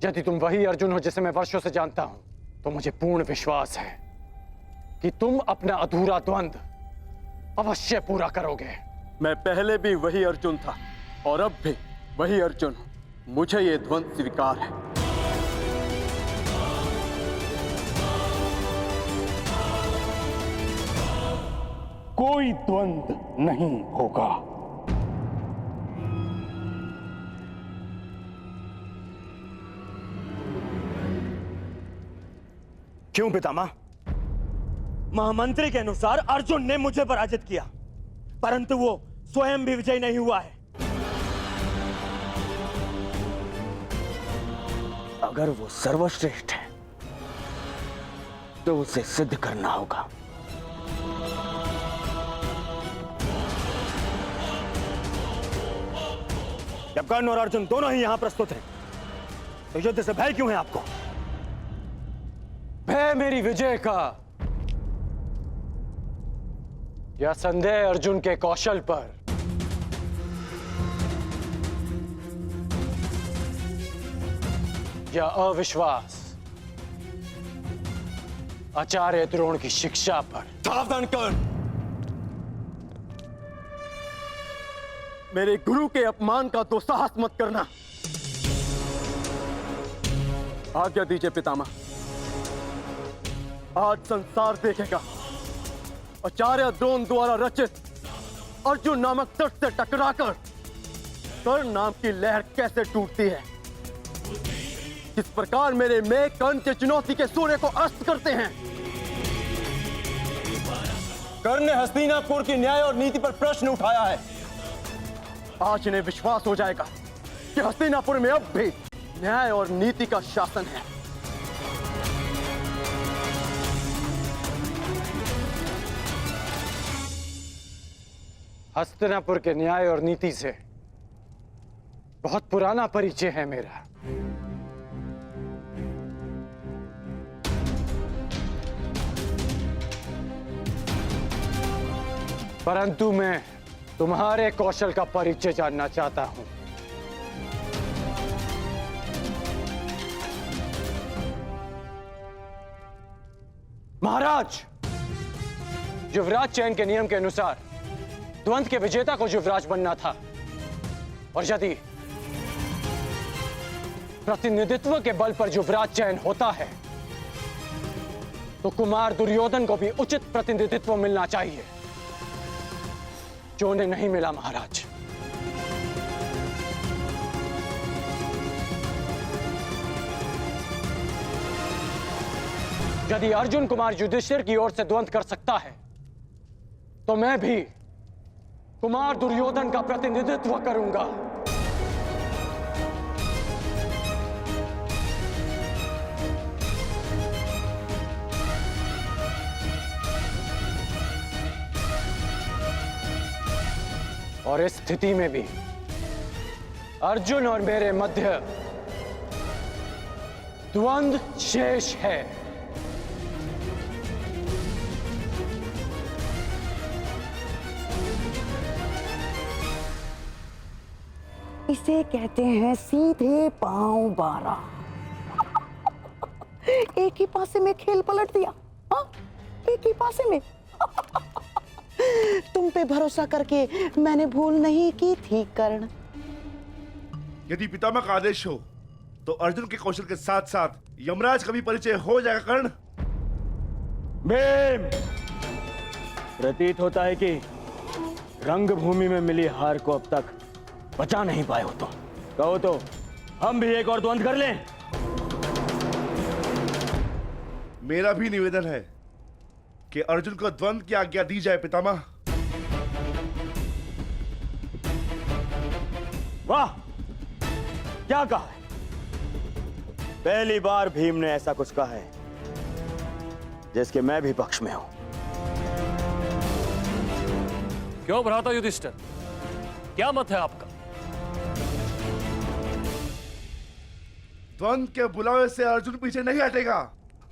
यदि तुम वही अर्जुन हो जिसे मैं वर्षों से जानता हूं, तो मुझे पूर्ण विश्वास है कि तुम अपना अधूरा द्वंद अवश्य पूरा करोगे। मैं पहले भी वही अर्जुन था और अब भी वही अर्जुन हूं। मुझे ये द्वंद स्वीकार है। कोई द्वंद नहीं होगा। क्यों पितामह? महामंत्री के अनुसार अर्जुन ने मुझे पराजित किया, परंतु वो स्वयं भी विजयी नहीं हुआ है। अगर वो सर्वश्रेष्ठ है तो उसे सिद्ध करना होगा। जब कर्ण और अर्जुन दोनों ही यहां प्रस्तुत हैं, तो युद्ध से भय क्यों है आपको? भय मेरी विजय का या संदेह अर्जुन के कौशल पर? या अविश्वास आचार्य द्रोण की शिक्षा पर? सावधान कर्ण! मेरे गुरु के अपमान का दुस्साहस मत करना। आज्ञा दीजिए पितामह। आज संसार देखेगा आचार्य द्रोण द्वारा रचित अर्जुन नामक तट से टकराकर कर्ण नाम की लहर कैसे टूटती है। किस प्रकार मेरे मेघ कर्ण के चुनौती के सूर्य को अस्त करते हैं। कर्ण ने हस्तिनापुर की न्याय और नीति पर प्रश्न उठाया है। आज इन्हें विश्वास हो जाएगा कि हस्तिनापुर में अब भी न्याय और नीति का शासन है। हस्तिनापुर के न्याय और नीति से बहुत पुराना परिचय है मेरा। परंतु मैं तुम्हारे कौशल का परिचय जानना चाहता हूं। महाराज, युवराज चयन के नियम के अनुसार द्वंद के विजेता को युवराज बनना था, और यदि प्रतिनिधित्व के बल पर युवराज चयन होता है तो कुमार दुर्योधन को भी उचित प्रतिनिधित्व मिलना चाहिए, जो उन्हें नहीं मिला। महाराज, यदि अर्जुन कुमार युधिष्ठिर की ओर से द्वंद कर सकता है तो मैं भी कुमार दुर्योधन का प्रतिनिधित्व करूंगा। और इस स्थिति में भी अर्जुन और मेरे मध्य द्वंद शेष है। इसे कहते हैं सीधे पांव 12। एक ही पासे में खेल पलट दिया। हाँ, एक ही पासे में। तुम पे भरोसा करके मैंने भूल नहीं की थी कर्ण। यदि पितामह का आदेश हो तो अर्जुन के कौशल के साथ साथ यमराज का भी परिचय हो जाएगा कर्ण। भीम, प्रतीत होता है कि रंगभूमि में मिली हार को अब तक बचा नहीं पाए हो। तो कहो तो हम भी एक और द्वंद कर लें। मेरा भी निवेदन है कि अर्जुन को द्वंद की आज्ञा दी जाए पितामह। वाह, क्या कहा है? पहली बार भीम ने ऐसा कुछ कहा है जिसके मैं भी पक्ष में हूं। क्यों भ्राता युधिष्ठिर, क्या मत है आपका? द्वंद के बुलावे से अर्जुन पीछे नहीं हटेगा।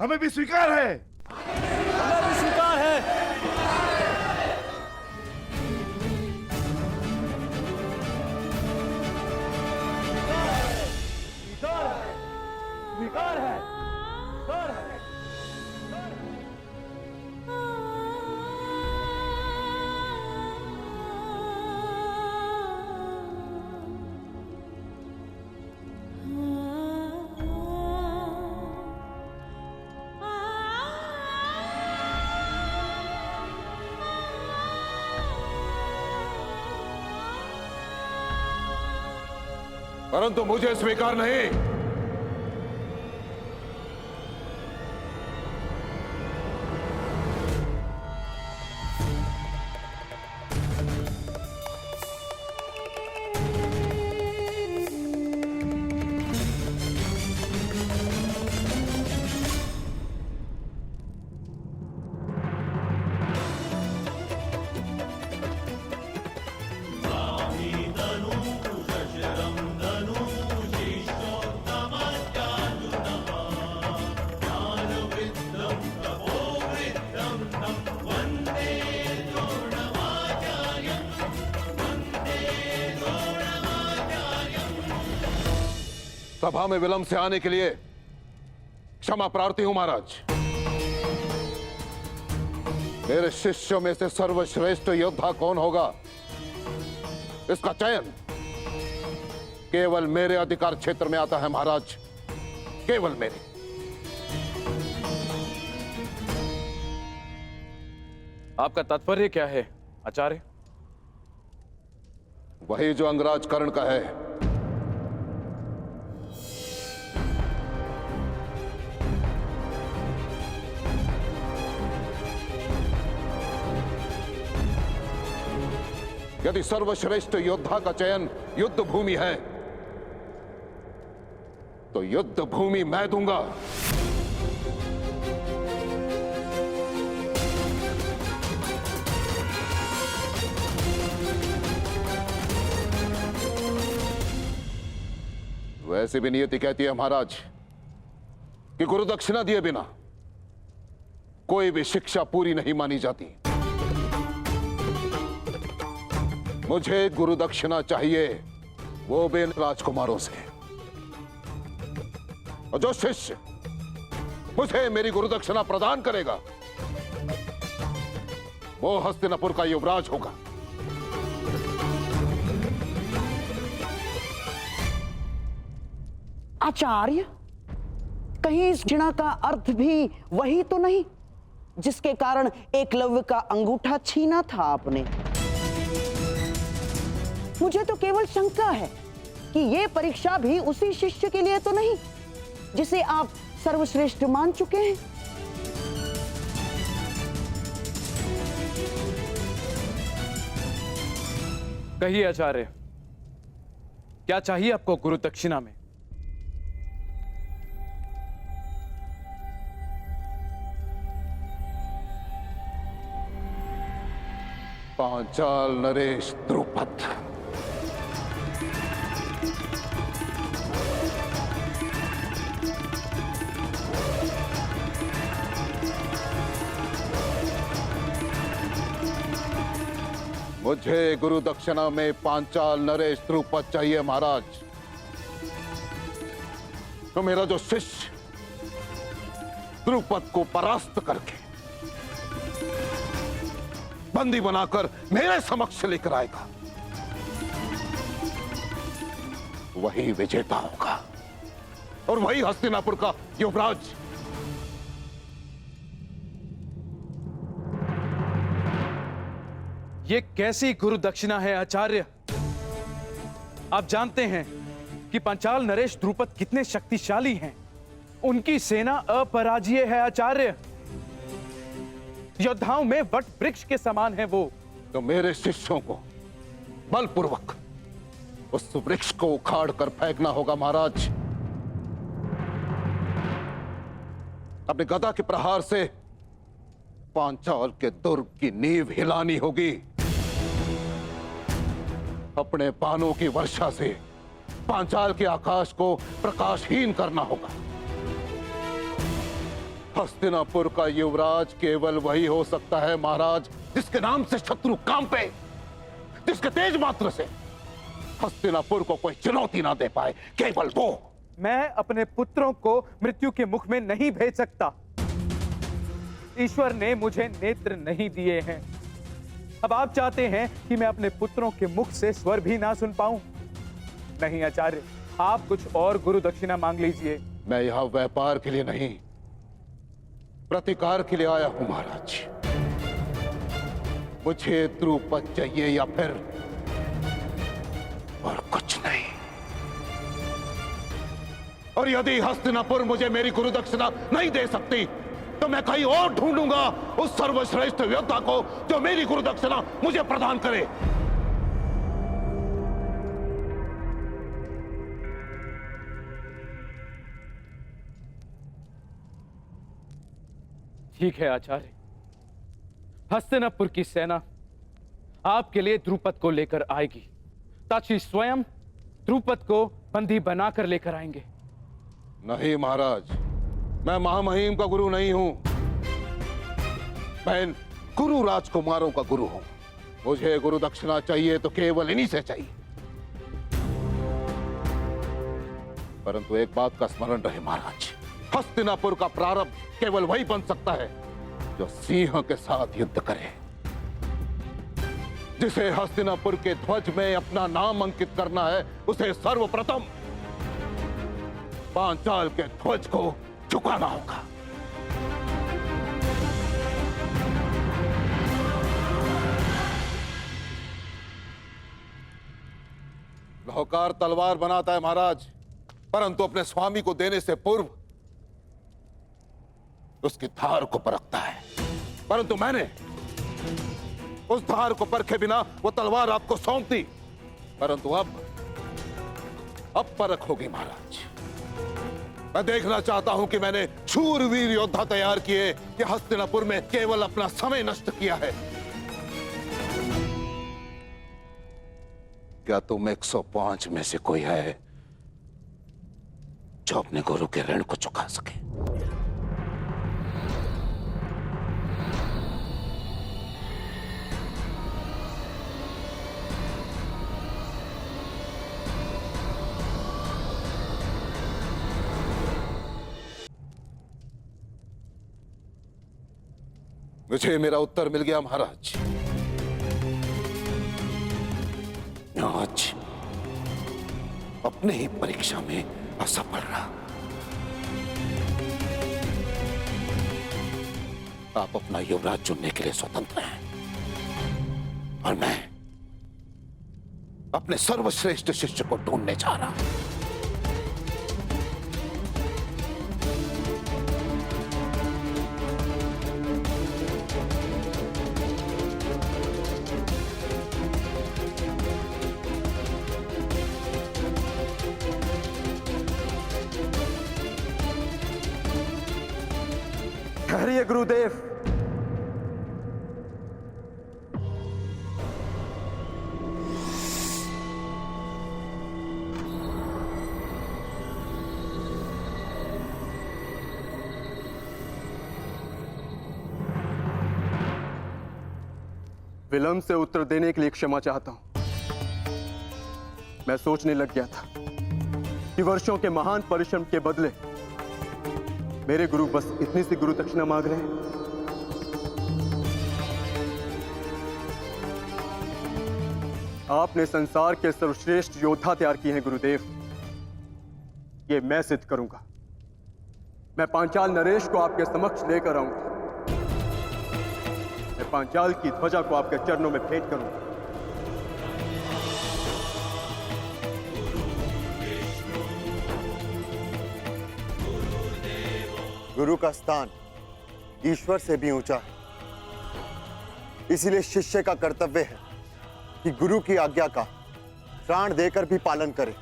हमें भी स्वीकार है। हमें भी स्वीकार है। स्वीकार है, स्वीकार है। परंतु मुझे स्वीकार नहीं। सभा में विलंब से आने के लिए क्षमा प्रार्थी हूं महाराज। मेरे शिष्यों में से सर्वश्रेष्ठ योद्धा कौन होगा, इसका चयन केवल मेरे अधिकार क्षेत्र में आता है महाराज, केवल मेरे। आपका तात्पर्य क्या है आचार्य? वही जो अंगराज कर्ण का है। यदि सर्वश्रेष्ठ योद्धा का चयन युद्ध भूमि है तो युद्ध भूमि मैं दूंगा। वैसे भी नियति कहती है महाराज कि गुरु दक्षिणा दिए बिना कोई भी शिक्षा पूरी नहीं मानी जाती। मुझे गुरु दक्षिणा चाहिए, वो भी राजकुमारों से। और जो शिष्य मुझे मेरी गुरु दक्षिणा प्रदान करेगा वो हस्तिनापुर का युवराज होगा। आचार्य, कहीं इस दक्षिणा का अर्थ भी वही तो नहीं जिसके कारण एकलव्य का अंगूठा छीना था आपने? मुझे तो केवल शंका है कि यह परीक्षा भी उसी शिष्य के लिए तो नहीं जिसे आप सर्वश्रेष्ठ मान चुके हैं। कहिए आचार्य, क्या चाहिए आपको गुरु दक्षिणा में? पांचाल नरेश द्रुपद। मुझे गुरु दक्षिणा में पांचाल नरेश द्रुपद चाहिए महाराज। तो मेरा जो शिष्य द्रुपद को परास्त करके बंदी बनाकर मेरे समक्ष लेकर आएगा वही विजेता होगा और वही हस्तिनापुर का युवराज। ये कैसी गुरु दक्षिणा है आचार्य? आप जानते हैं कि पांचाल नरेश द्रुपद कितने शक्तिशाली हैं। उनकी सेना अपराजय है आचार्य। योद्धाओं में वट वृक्ष के समान है वो। तो मेरे शिष्यों को बलपूर्वक उस वृक्ष को उखाड़ कर फेंकना होगा महाराज। अपने गदा के प्रहार से पांचाल के दुर्ग की नींव हिलानी होगी। अपने बाणों की वर्षा से पांचाल के आकाश को प्रकाशहीन करना होगा। हस्तिनापुर का युवराज केवल वही हो सकता है महाराज जिसके नाम से शत्रु कांपे, जिसके तेज मात्र से हस्तिनापुर को कोई चुनौती ना दे पाए, केवल वो। मैं अपने पुत्रों को मृत्यु के मुख में नहीं भेज सकता। ईश्वर ने मुझे नेत्र नहीं दिए हैं। अब आप चाहते हैं कि मैं अपने पुत्रों के मुख से स्वर भी ना सुन पाऊं? नहीं आचार्य, आप कुछ और गुरु दक्षिणा मांग लीजिए। मैं यहां व्यापार के लिए नहीं, प्रतिकार के लिए आया हूं महाराज। मुझे द्रुपद चाहिए या फिर और कुछ नहीं। और यदि हस्तिनापुर मुझे मेरी गुरु दक्षिणा नहीं दे सकती तो मैं कहीं और ढूंढूंगा उस सर्वश्रेष्ठ योद्धा को जो मेरी गुरु दक्षिणा मुझे प्रदान करे। ठीक है आचार्य, हस्तिनापुर की सेना आपके लिए द्रुपद को लेकर आएगी। ताक्षी स्वयं द्रुपद को बंदी बनाकर लेकर आएंगे। नहीं महाराज, मैं महामहिम का गुरु नहीं हूं। मैं गुरु राजकुमारों का गुरु हूं। मुझे गुरु दक्षिणा चाहिए तो केवल इन्हीं से चाहिए। परंतु एक बात का स्मरण रहे महाराज, हस्तिनापुर का प्रारंभ केवल वही बन सकता है जो सिंह के साथ युद्ध करे। जिसे हस्तिनापुर के ध्वज में अपना नाम अंकित करना है उसे सर्वप्रथम पांचाल के ध्वज को झुकाना होगा। लाहौकार तलवार बनाता है महाराज, परंतु अपने स्वामी को देने से पूर्व उसकी धार को परखता है। परंतु मैंने उस धार को परखे बिना वो तलवार आपको सौंप दी। परंतु अब परख होगी महाराज। मैं देखना चाहता हूं कि मैंने शूरवीर योद्धा तैयार किए कि हस्तिनापुर में केवल अपना समय नष्ट किया है। क्या तुम 105 में से कोई है जो अपने गुरु के ऋण को चुका सके? मुझे मेरा उत्तर मिल गया महाराज। आज अपने ही परीक्षा में असफल रहा। आप अपना युवराज चुनने के लिए स्वतंत्र हैं और मैं अपने सर्वश्रेष्ठ शिष्य को ढूंढने जा रहा हूं। ठहरिए गुरुदेव। विलंब से उत्तर देने के लिए क्षमा चाहता हूं। मैं सोचने लग गया था कि वर्षों के महान परिश्रम के बदले मेरे गुरु बस इतनी सी गुरु दक्षिणा मांग रहे हैं। आपने संसार के सर्वश्रेष्ठ योद्धा तैयार किए हैं गुरुदेव। ये मैं सिद्ध करूंगा। मैं पांचाल नरेश को आपके समक्ष लेकर आऊंगा। मैं पांचाल की ध्वजा को आपके चरणों में भेंट करूंगा। गुरु का स्थान ईश्वर से भी ऊंचा है, इसीलिए शिष्य का कर्तव्य है कि गुरु की आज्ञा का प्राण देकर भी पालन करे।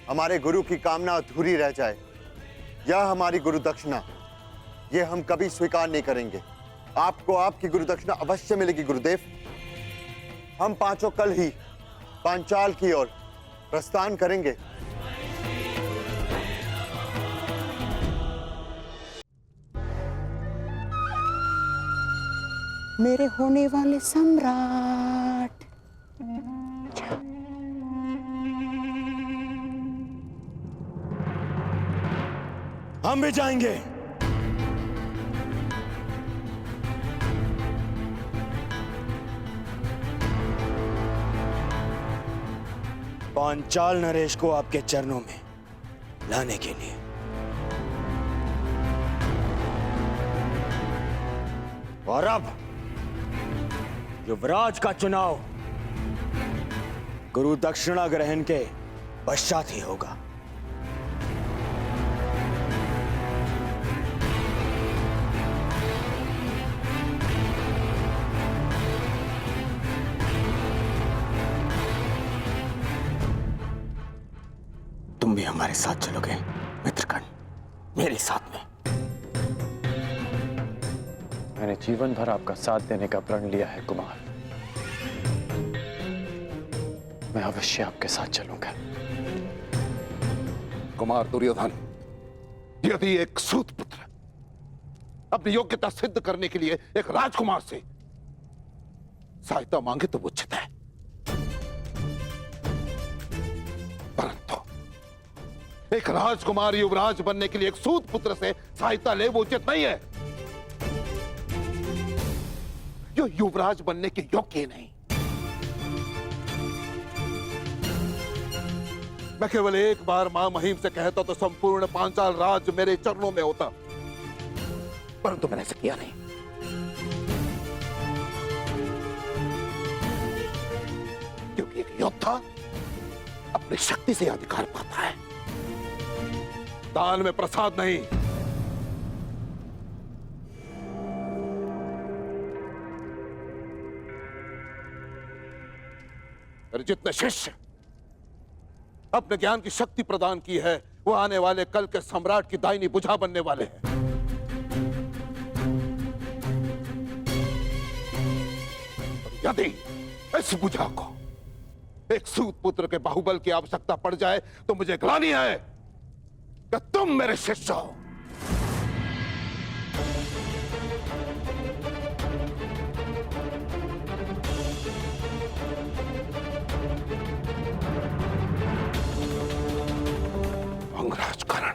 हमारे गुरु की कामना अधूरी रह जाए, यह हमारी गुरु दक्षिणा, यह हम कभी स्वीकार नहीं करेंगे। आपको आपकी गुरु दक्षिणा अवश्य मिलेगी गुरुदेव। हम पांचों कल ही पांचाल की ओर प्रस्थान करेंगे। मेरे होने वाले सम्राट। हम भी जाएंगे। पांचाल नरेश को आपके चरणों में लाने के लिए। और अब युवराज का चुनाव गुरु दक्षिणा ग्रहण के पश्चात ही होगा। तुम भी हमारे साथ चलोगे मित्रगण, मेरे साथ में। मैंने जीवन भर आपका साथ देने का प्रण लिया है कुमार। मैं अवश्य आपके साथ चलूंगा। कुमार दुर्योधन, यदि एक सूत पुत्र अपनी योग्यता सिद्ध करने के लिए एक राजकुमार से सहायता मांगे तो उचित है, परंतु एक राजकुमार युवराज बनने के लिए एक सूत पुत्र से सहायता ले वो उचित नहीं है। जो युवराज बनने के योग्य नहीं। मैं केवल एक बार मां महिम से कहता तो संपूर्ण पांचाल राज मेरे चरणों में होता, परंतु मैंने ऐसा किया नहीं। क्योंकि एक योद्धा अपनी शक्ति से अधिकार पाता है, दान में प्रसाद नहीं। मेरे जितने शिष्य अपने ज्ञान की शक्ति प्रदान की है, वो आने वाले कल के सम्राट की दाहिनी भुजा बनने वाले हैं। यदि इस भुजा को एक सूत पुत्र के बाहुबल की आवश्यकता पड़ जाए तो मुझे ग्लानि है कि तुम मेरे शिष्य हो। अंगराज कर्ण,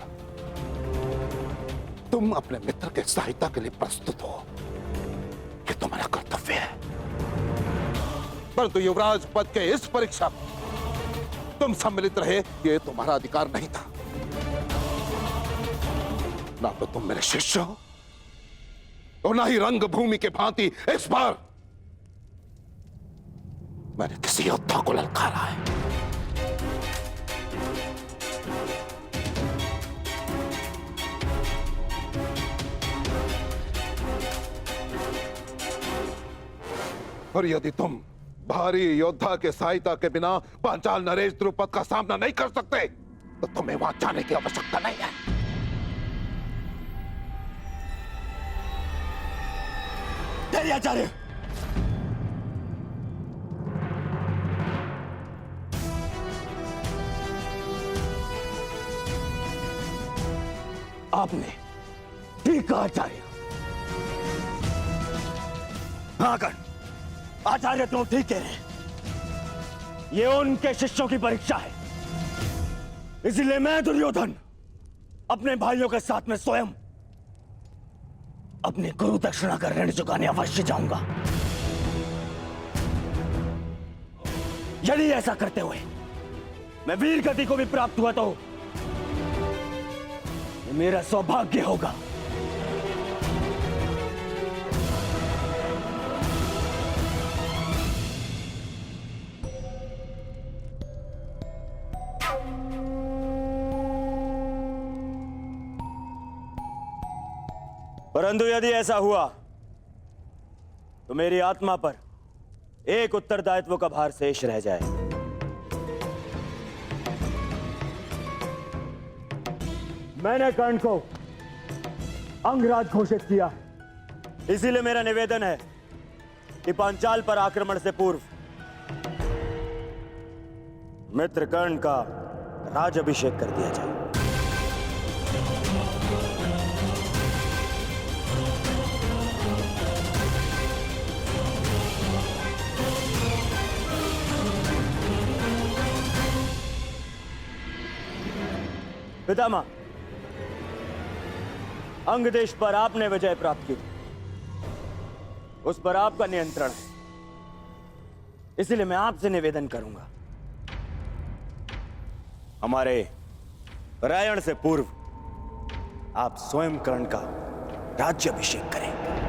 तुम अपने मित्र के सहायता के लिए प्रस्तुत हो, ये तुम्हारा कर्तव्य है। परंतु युवराज पद के इस परीक्षा में तुम सम्मिलित रहे, ये तुम्हारा अधिकार नहीं था। ना तो तुम मेरे शिष्य हो और ना ही रंगभूमि के भांति इस बार मैंने किसी योद्धा को ललकारा है। और यदि तुम भारी योद्धा के सहायता के बिना पांचाल नरेश द्रुपद का सामना नहीं कर सकते तो तुम्हें वहां जाने की आवश्यकता नहीं है। आचार्य, आपने ठीक कहा आचार्य। हाँ कर्ण, आचार्य तुम ठीक कह रहे हैं। ये उनके शिष्यों की परीक्षा है, इसलिए मैं दुर्योधन अपने भाइयों के साथ में स्वयं अपने गुरु दक्षिणा का ऋण चुकाने अवश्य जाऊंगा। यदि ऐसा करते हुए मैं वीर गति को भी प्राप्त हुआ तो ये मेरा सौभाग्य होगा। परंतु यदि ऐसा हुआ तो मेरी आत्मा पर एक उत्तरदायित्व का भार शेष रह जाए। मैंने कर्ण को अंगराज घोषित किया, इसीलिए मेरा निवेदन है कि पांचाल पर आक्रमण से पूर्व मित्र कर्ण का राजाभिषेक कर दिया जाए। पितामह, अंग देश पर आपने विजय प्राप्त की, उस पर आपका नियंत्रण है। इसलिए मैं आपसे निवेदन करूंगा, हमारे रायण से पूर्व आप स्वयं कर्ण का राज्याभिषेक करें।